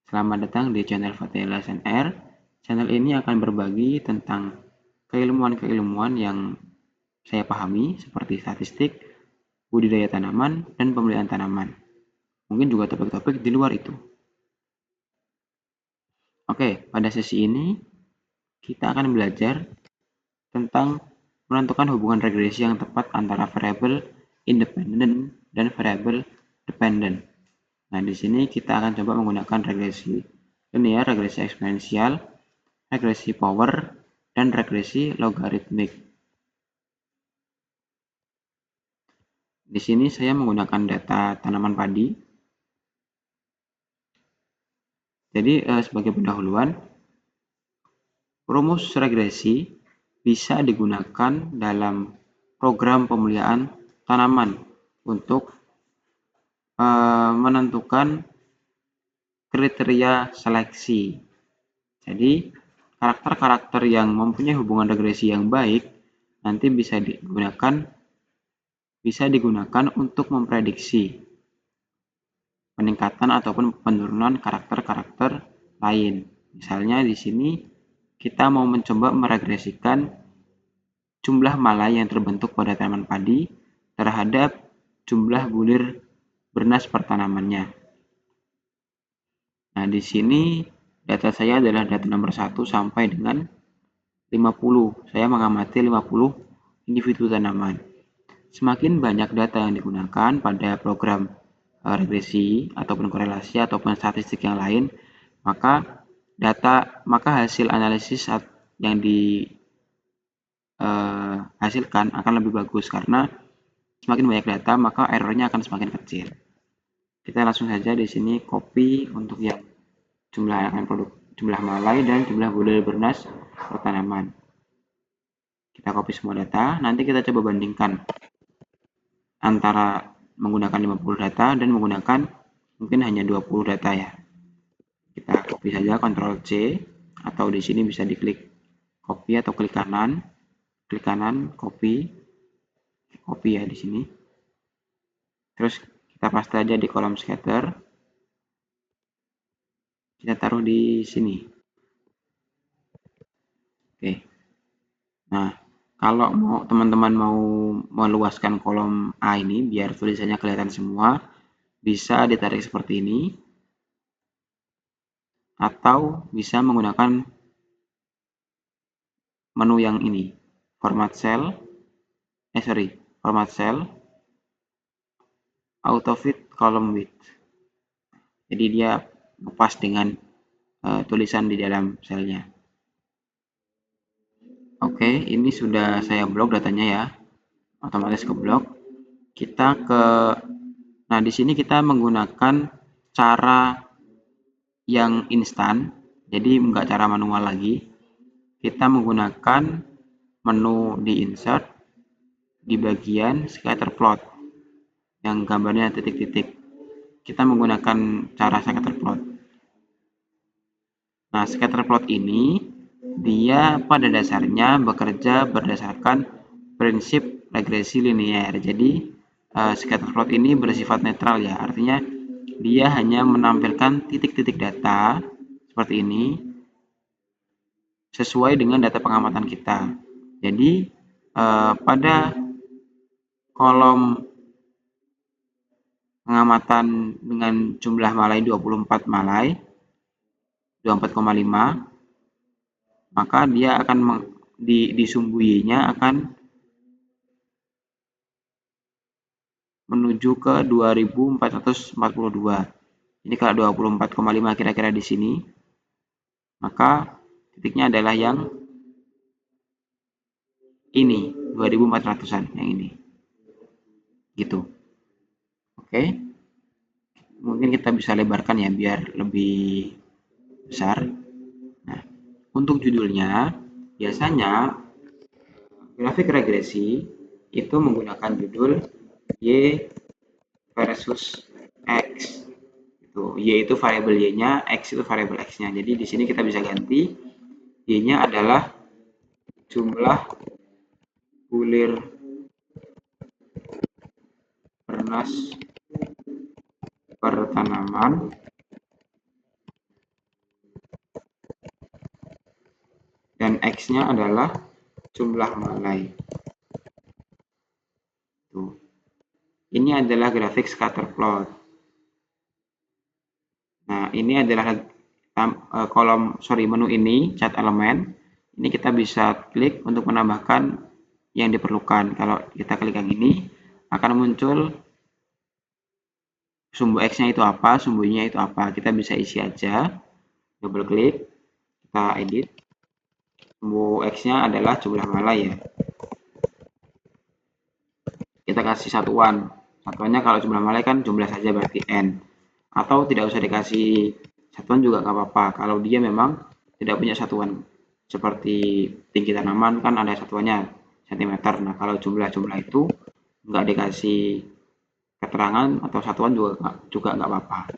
Selamat datang di channel Fatela SNR. Channel ini akan berbagi tentang keilmuan-keilmuan yang saya pahami seperti statistik, budidaya tanaman, dan pemeliharaan tanaman. Mungkin juga topik-topik di luar itu. Oke, pada sesi ini kita akan belajar tentang menentukan hubungan regresi yang tepat antara variabel independen dan variabel dependen. Nah, di sini kita akan coba menggunakan regresi linear, regresi eksponensial, regresi power, dan regresi logaritmik. Di sini saya menggunakan data tanaman padi. Jadi sebagai pendahuluan, rumus regresi bisa digunakan dalam program pemeliharaan tanaman untuk menentukan kriteria seleksi. Jadi karakter-karakter yang mempunyai hubungan regresi yang baik nanti bisa digunakan untuk memprediksi peningkatan ataupun penurunan karakter-karakter lain. Misalnya di sini kita mau mencoba meregresikan jumlah malai yang terbentuk pada tanaman padi terhadap jumlah bulir bernas per tanamannya. Nah, di sini data saya adalah data nomor 1 sampai dengan 50. Saya mengamati 50 individu tanaman. Semakin banyak data yang digunakan pada program regresi ataupun korelasi ataupun statistik yang lain, maka hasil analisis yang dihasilkan akan lebih bagus karena semakin banyak data maka errornya akan semakin kecil. Kita langsung saja di sini copy untuk yang jumlah malai dan jumlah bulir bernas per tanaman. Kita copy semua data, nanti kita coba bandingkan antara menggunakan 50 data dan menggunakan mungkin hanya 20 data ya. Kita copy saja, Ctrl C, atau di sini bisa diklik copy atau klik kanan, copy ya di sini. Terus kita paste aja di kolom scatter. Kita taruh di sini. Oke. Nah, kalau teman-teman mau meluaskan kolom A ini biar tulisannya kelihatan semua, bisa ditarik seperti ini. Atau bisa menggunakan menu yang ini, format cell, auto fit column width. Jadi dia pas dengan tulisan di dalam selnya. Oke, ini sudah saya blok datanya ya, otomatis ke blok. Nah di sini kita menggunakan cara yang instan, jadi enggak cara manual lagi. Kita menggunakan menu di insert di bagian scatter plot yang gambarnya titik-titik. Kita menggunakan cara scatter plot. Nah, scatter plot ini dia pada dasarnya bekerja berdasarkan prinsip regresi linear. Jadi scatter plot ini bersifat netral ya, artinya dia hanya menampilkan titik-titik data seperti ini sesuai dengan data pengamatan kita. Jadi pada kolom pengamatan dengan jumlah malai 24 malai 24,5, maka dia akan di sumbu Y-nya akan menuju ke 2442. Jadi kalau 24,5 kira-kira di sini, maka titiknya adalah yang ini, 2400-an yang ini. Gitu. Oke. Mungkin kita bisa lebarkan ya biar lebih besar. Nah, untuk judulnya biasanya grafik regresi itu menggunakan judul Y versus X. Y itu variabel Y-nya, X itu variabel X-nya. Jadi di sini kita bisa ganti Y-nya adalah jumlah bulir bernas per tanaman dan X-nya adalah jumlah malai. Tuh. Ini adalah grafik scatter plot. Nah, ini adalah menu ini, cat elemen. Ini kita bisa klik untuk menambahkan yang diperlukan. Kalau kita klik yang ini, akan muncul sumbu X-nya itu apa, sumbu Y-nya itu apa. Kita bisa isi aja. Double klik, kita edit. Sumbu X-nya adalah jumlah malai ya. Kita kasih satuan. Satuannya kalau jumlah malai kan jumlah saja berarti N. Atau tidak usah dikasih satuan juga nggak apa-apa. Kalau dia memang tidak punya satuan. Seperti tinggi tanaman kan ada satuannya cm. Nah kalau jumlah-jumlah itu nggak dikasih keterangan atau satuan juga nggak apa-apa.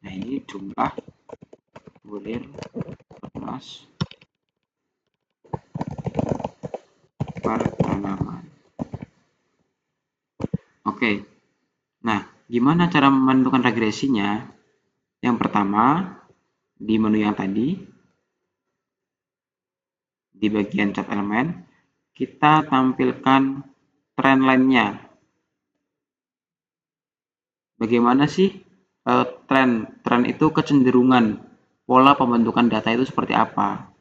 Nah ini jumlah bulir bernas per tanaman. Oke, nah gimana cara menentukan regresinya? Yang pertama, di menu yang tadi, di bagian cat elemen, kita tampilkan trend line-nya. Bagaimana sih tren itu kecenderungan pola pembentukan data itu seperti apa?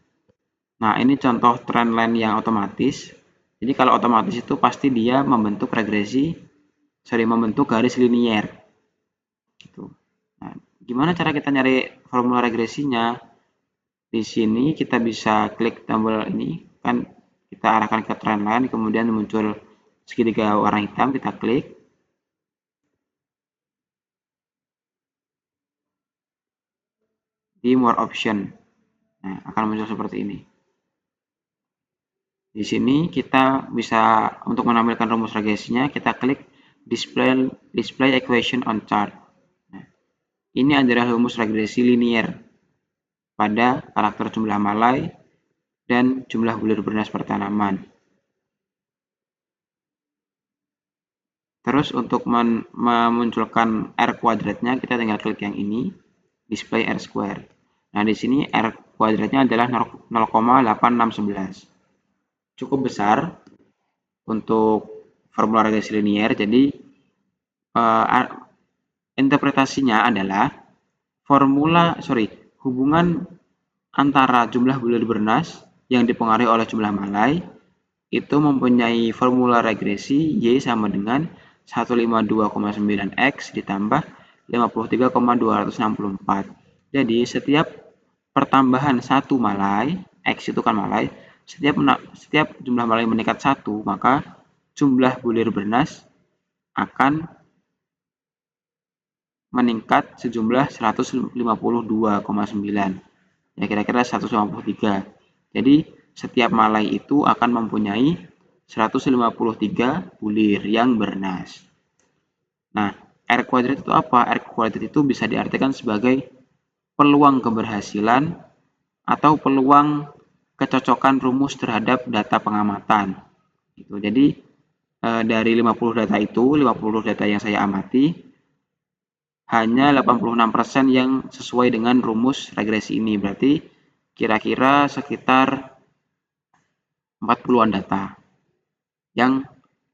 Nah, ini contoh trend line yang otomatis. Jadi kalau otomatis itu pasti dia membentuk garis linier. Gitu. Nah, gimana cara kita nyari formula regresinya? Di sini kita bisa klik tombol ini, kan kita arahkan ke trend line, kemudian muncul segitiga warna hitam, kita klik. Di more option. Nah, akan muncul seperti ini. Di sini kita bisa untuk menampilkan rumus regresinya, kita klik display equation on chart. Nah, ini adalah rumus regresi linier pada karakter jumlah malai dan jumlah bulir bernas per tanaman. Terus untuk memunculkan R kuadratnya, kita tinggal klik yang ini, display R square. Nah, di sini R kuadratnya adalah 0,8611. Cukup besar untuk formula regresi linier, jadi interpretasinya adalah hubungan antara jumlah bulir bernas yang dipengaruhi oleh jumlah malai itu mempunyai formula regresi Y sama dengan 152,9X ditambah 53,264. Jadi setiap pertambahan satu malai, X itu kan malai, setiap jumlah malai meningkat 1, maka jumlah bulir bernas akan meningkat sejumlah 152,9. Ya kira-kira 153. Jadi setiap malai itu akan mempunyai 153 bulir yang bernas. Nah, R kuadrat itu apa? R kuadrat itu bisa diartikan sebagai peluang keberhasilan atau peluang kecocokan rumus terhadap data pengamatan. Gitu. Jadi dari 50 data itu, 50 data yang saya amati, hanya 86% yang sesuai dengan rumus regresi ini. Berarti kira-kira sekitar 40-an data yang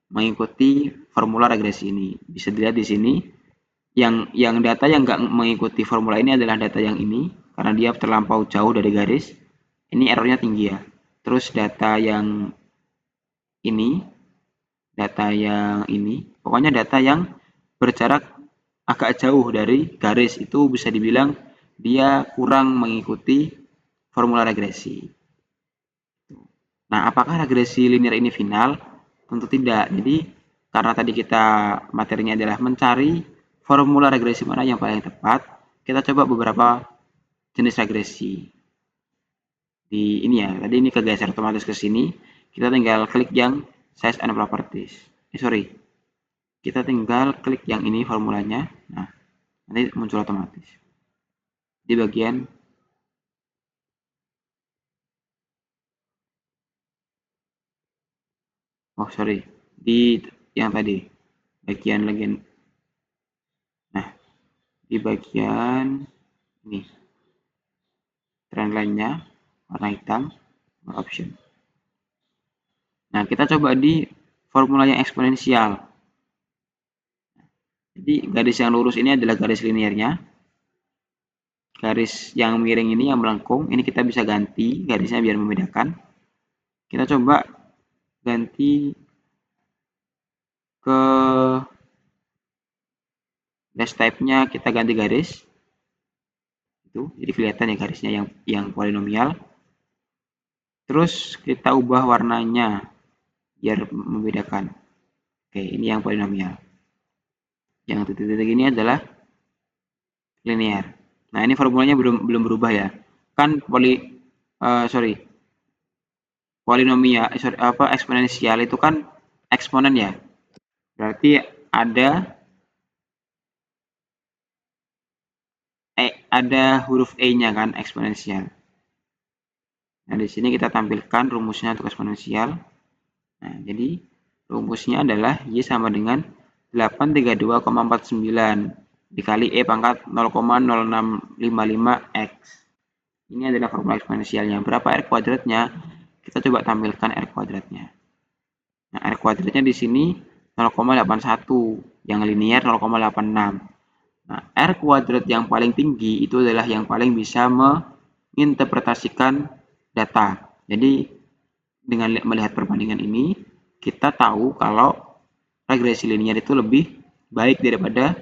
mengikuti formula regresi ini. Bisa dilihat di sini, yang data yang nggak mengikuti formula ini adalah data yang ini, karena dia terlampau jauh dari garis. Ini errornya tinggi ya. Terus data yang ini, pokoknya data yang berjarak agak jauh dari garis itu bisa dibilang dia kurang mengikuti formula regresi. Nah, apakah regresi linear ini final? Tentu tidak. Jadi, karena tadi kita materinya adalah mencari formula regresi mana yang paling tepat, kita coba beberapa jenis regresi. Di ini ya, tadi ini kegeser otomatis ke sini, kita tinggal klik yang size and properties. Kita tinggal klik yang ini formulanya. Nah, nanti muncul otomatis. Di bagian di yang tadi bagian nah di bagian ini trend line-nya warna hitam, option. Nah, kita coba di formula yang eksponensial. Jadi garis yang lurus ini adalah garis linearnya. Garis yang miring ini yang melengkung, ini kita bisa ganti garisnya biar membedakan. Kita coba ganti ke dash type-nya, kita ganti garis. Itu, jadi kelihatan ya garisnya yang polinomial. Terus kita ubah warnanya biar membedakan. Oke, ini yang polinomial. Yang titik-titik ini adalah linear. Nah, ini formulanya belum berubah ya. Kan polinomial eksponensial itu kan eksponen ya. Berarti ada huruf E-nya kan eksponensial. Nah, di sini kita tampilkan rumusnya untuk eksponensial. Nah, jadi rumusnya adalah Y sama dengan 832,49 dikali E pangkat 0,0655X. Ini adalah formula eksponensialnya. Berapa R kuadratnya? Kita coba tampilkan R kuadratnya. Nah, R kuadratnya di sini 0,81, yang linear 0,86. Nah, R kuadrat yang paling tinggi itu adalah yang paling bisa menginterpretasikan data. Jadi, dengan melihat perbandingan ini, kita tahu kalau regresi linear itu lebih baik daripada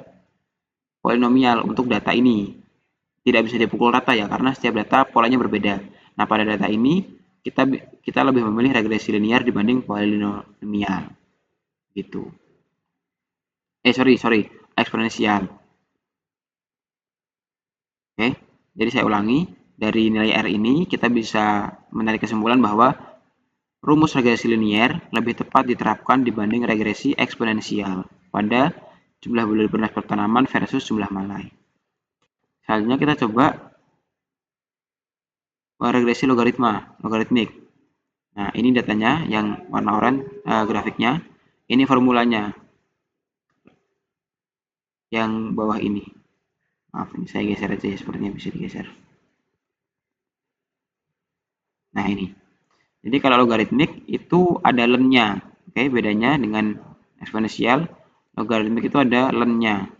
polinomial untuk data ini. Tidak bisa dipukul rata ya, karena setiap data polanya berbeda. Nah, pada data ini, kita lebih memilih regresi linear dibanding polinomial. Gitu. Eksponensial. Oke, jadi saya ulangi. Dari nilai R ini, kita bisa menarik kesimpulan bahwa rumus regresi linear lebih tepat diterapkan dibanding regresi eksponensial pada jumlah bulir bernas pertanaman versus jumlah malai. Selanjutnya kita coba regresi logaritmik. Nah, ini datanya yang warna oranye grafiknya. Ini formulanya yang bawah ini. Maaf, ini saya geser aja ya, sepertinya bisa digeser. Nah, ini. Jadi kalau logaritmik itu ada len-nya. Oke, bedanya dengan eksponensial, logaritmik itu ada len-nya.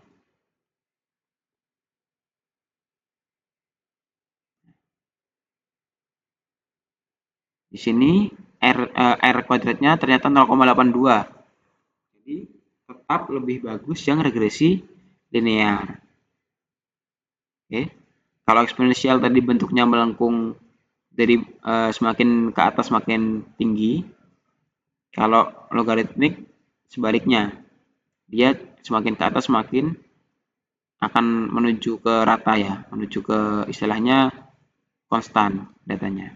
Di sini R kuadratnya ternyata 0,82. Jadi tetap lebih bagus yang regresi linear. Oke. Kalau eksponensial tadi bentuknya melengkung dari semakin ke atas semakin tinggi. Kalau logaritmik sebaliknya. Dia semakin ke atas semakin akan menuju ke rata ya, menuju ke istilahnya konstan datanya.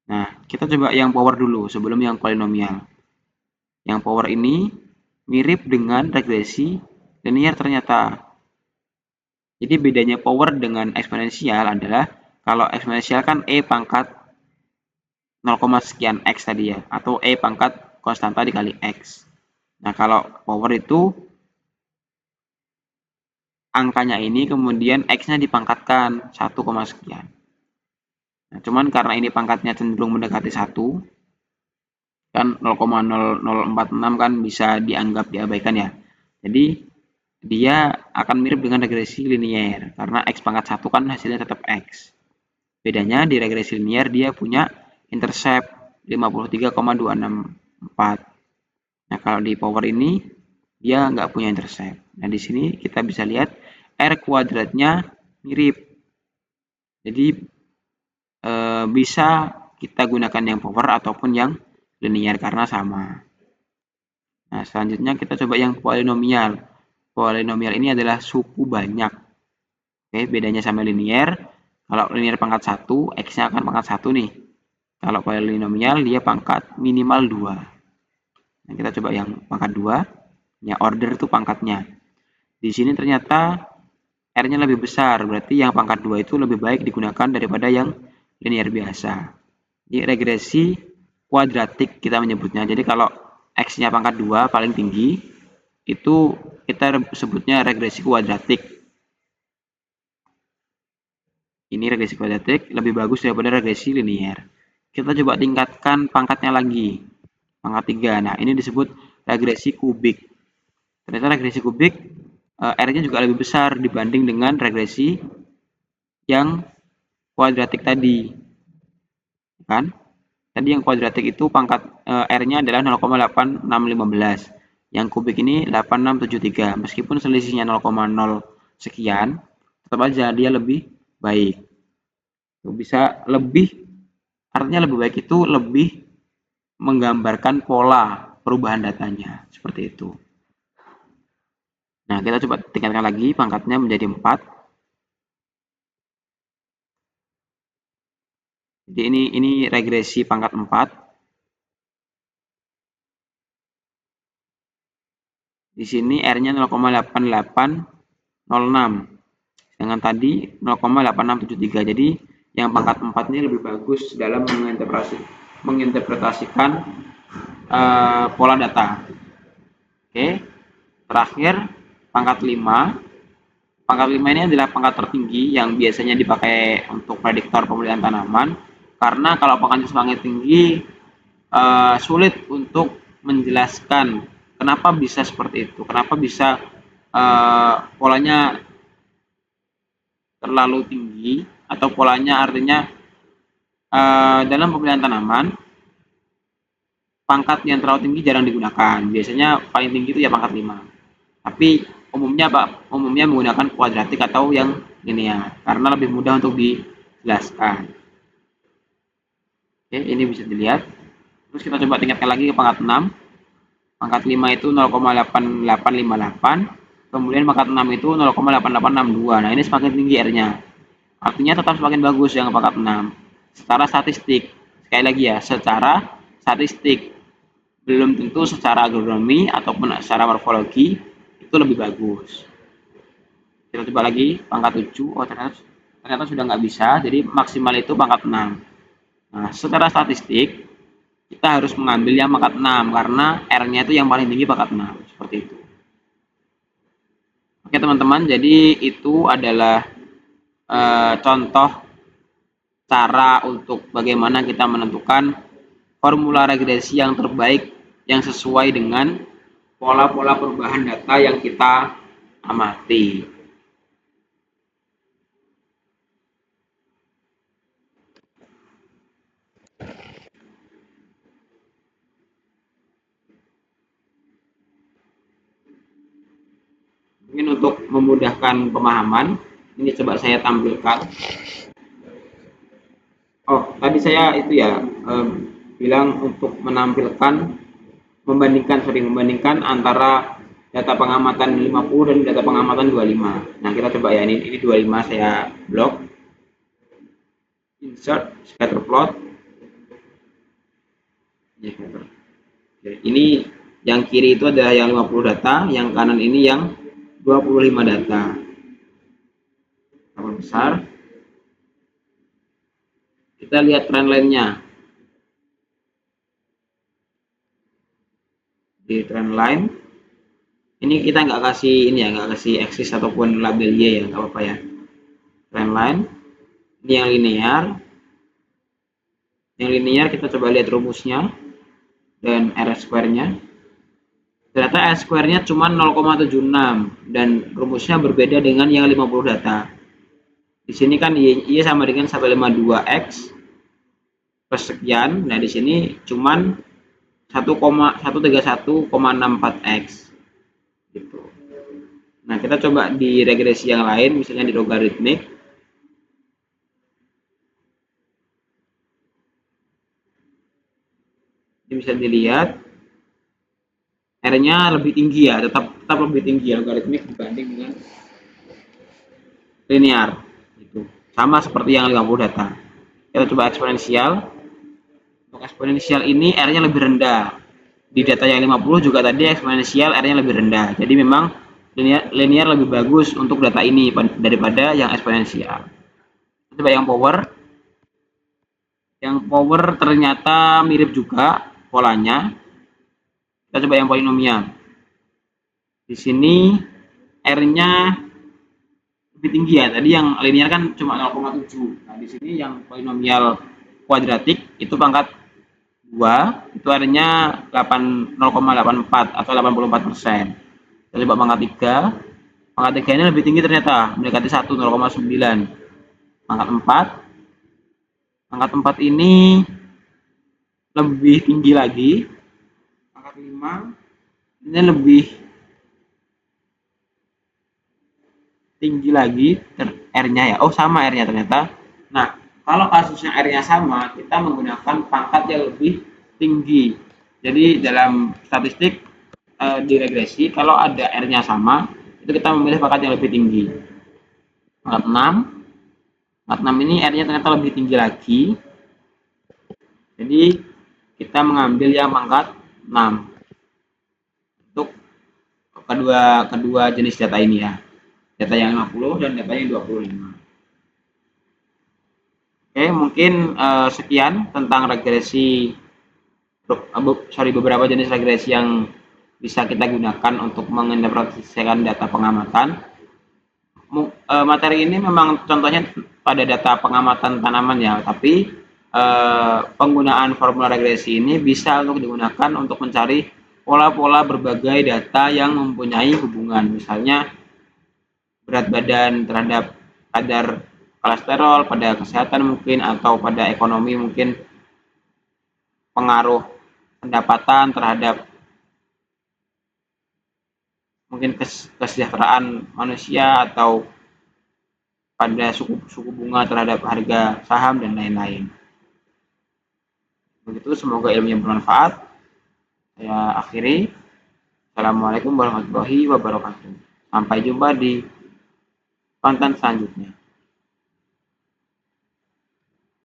Nah, kita coba yang power dulu sebelum yang polinomial. Yang power ini mirip dengan regresi linear ternyata. Jadi bedanya power dengan eksponensial adalah kalau eksponensial kan E pangkat 0, sekian X tadi ya, atau E pangkat konstanta dikali X. Nah, kalau power itu angkanya ini kemudian X-nya dipangkatkan 1, sekian. Nah, cuman karena ini pangkatnya cenderung mendekati 1, kan 0,0046 kan bisa dianggap diabaikan ya. Jadi dia akan mirip dengan regresi linear karena X pangkat 1 kan hasilnya tetap X. Bedanya di regresi linear dia punya intercept 53,264. Nah, kalau di power ini dia nggak punya intercept. Nah, di sini kita bisa lihat R kuadratnya mirip. Jadi bisa kita gunakan yang power ataupun yang linear karena sama. Nah, selanjutnya kita coba yang polinomial. Polinomial ini adalah suku banyak. Oke, bedanya sama linear. Kalau linear pangkat 1, X-nya akan pangkat 1 nih. Kalau polinomial dia pangkat minimal 2. Nah, kita coba yang pangkat 2. Ya, order itu pangkatnya. Di sini ternyata R-nya lebih besar, berarti yang pangkat 2 itu lebih baik digunakan daripada yang linear biasa. Jadi regresi kuadratik kita menyebutnya. Jadi kalau X-nya pangkat 2 paling tinggi, itu kita sebutnya regresi kuadratik. Ini regresi kuadratik lebih bagus daripada regresi linear. Kita coba tingkatkan pangkatnya lagi, pangkat 3. Nah, ini disebut regresi kubik. Ternyata regresi kubik R-nya juga lebih besar dibanding dengan regresi yang kuadratik tadi. Kan? Tadi yang kuadratik itu pangkat R-nya adalah 0,8615. Yang kubik ini 8673. Meskipun selisihnya 0,0 sekian, tetap aja dia lebih baik. Bisa lebih, artinya lebih baik itu lebih menggambarkan pola perubahan datanya. Seperti itu. Nah, kita coba tingkatkan lagi pangkatnya menjadi 4. Jadi ini regresi pangkat 4. Di sini R-nya 0,8806. Dengan tadi 0,8673. Jadi yang pangkat 4 ini lebih bagus dalam menginterpretasikan pola data. Oke. Terakhir pangkat 5. Pangkat 5 ini adalah pangkat tertinggi yang biasanya dipakai untuk prediktor pemilihan tanaman, karena kalau pangkatnya semakin tinggi sulit untuk menjelaskan kenapa bisa seperti itu, kenapa bisa polanya terlalu tinggi, atau polanya artinya dalam pemilihan tanaman pangkat yang terlalu tinggi jarang digunakan. Biasanya paling tinggi itu ya pangkat 5. Tapi umumnya menggunakan kuadratik atau yang linear karena lebih mudah untuk dijelaskan. Oke, ini bisa dilihat. Terus kita coba tingkatkan lagi ke pangkat 6. Pangkat 5 itu 0,8858. Kemudian pangkat 6 itu 0,8862. Nah, ini semakin tinggi R-nya. Artinya tetap semakin bagus yang pangkat 6. Secara statistik. Sekali lagi ya, secara statistik. Belum tentu secara agronomi ataupun secara morfologi itu lebih bagus. Kita coba lagi pangkat 7. Oh, ternyata sudah nggak bisa. Jadi maksimal itu pangkat 6. Nah, secara statistik kita harus mengambil yang pangkat 6 karena R-nya itu yang paling tinggi pangkat 6. Seperti itu. Oke teman-teman, jadi itu adalah contoh cara untuk bagaimana kita menentukan formula regresi yang terbaik yang sesuai dengan pola-pola perubahan data yang kita amati. Mungkin untuk memudahkan pemahaman, ini coba saya tampilkan. Oh, tadi saya itu ya bilang untuk membandingkan antara data pengamatan 50 dan data pengamatan 25. Nah, kita coba ya, ini 25 saya blok. Insert scatter plot. Ini yang kiri itu adalah yang 50 data, yang kanan ini yang 25 data. Tambah besar. Kita lihat trendline-nya. Di trendline ini kita nggak kasih ini ya, nggak kasih axis ataupun label Y ya, nggak apa-apa ya. Trendline ini yang linear. Yang linear kita coba lihat rumusnya dan R square-nya. Ternyata R square-nya cuma 0,76 dan rumusnya berbeda dengan yang 50 data. Di sini kan Y sama dengan 152X plus sekian. Nah, di sini cuman 1,131,64X gitu. Nah, kita coba di regresi yang lain, misalnya di logaritmik. Ini bisa dilihat R-nya lebih tinggi ya, tetap lebih tinggi ya logaritmik dibanding dengan linear gitu. Sama seperti yang 50 data. Kita coba eksponensial. Untuk eksponensial ini R-nya lebih rendah. Di data yang 50 juga tadi eksponensial R-nya lebih rendah. Jadi memang linear lebih bagus untuk data ini daripada yang eksponensial. Coba yang power. Yang power ternyata mirip juga polanya. Kita coba yang polinomial. Di sini R-nya lebih tinggi ya. Tadi yang linear kan cuma 0,7. Nah, di sini yang polinomial kuadratik itu pangkat 2, itu artinya 0,84 atau 84%. Kita coba pangkat 3. Pangkat 3 ini lebih tinggi ternyata, mendekati 1, 0,9. Pangkat 4. Pangkat 4 ini lebih tinggi lagi. Pangkat 5 ini lebih tinggi lagi R-nya ya. Oh, sama R-nya ternyata. Nah, kalau kasusnya R-nya sama, kita menggunakan pangkat yang lebih tinggi. Jadi dalam statistik di regresi, kalau ada R-nya sama, itu kita memilih pangkat yang lebih tinggi. Pangkat 6. Pangkat 6 ini R-nya ternyata lebih tinggi lagi. Jadi kita mengambil yang pangkat 6 untuk kedua jenis data ini ya. Data yang 50 dan data yang 25. Oke, mungkin sekian tentang regresi, beberapa jenis regresi yang bisa kita gunakan untuk menginterpretasikan data pengamatan. Materi ini memang contohnya pada data pengamatan tanaman ya, tapi penggunaan formula regresi ini bisa untuk digunakan untuk mencari pola-pola berbagai data yang mempunyai hubungan, misalnya berat badan terhadap kadar kolesterol, pada kesehatan mungkin, atau pada ekonomi mungkin pengaruh pendapatan terhadap mungkin kesejahteraan manusia, atau pada suku bunga terhadap harga saham dan lain-lain. Begitu, semoga ilmunya bermanfaat. Saya akhiri. Assalamualaikum warahmatullahi wabarakatuh. Sampai jumpa di konten selanjutnya.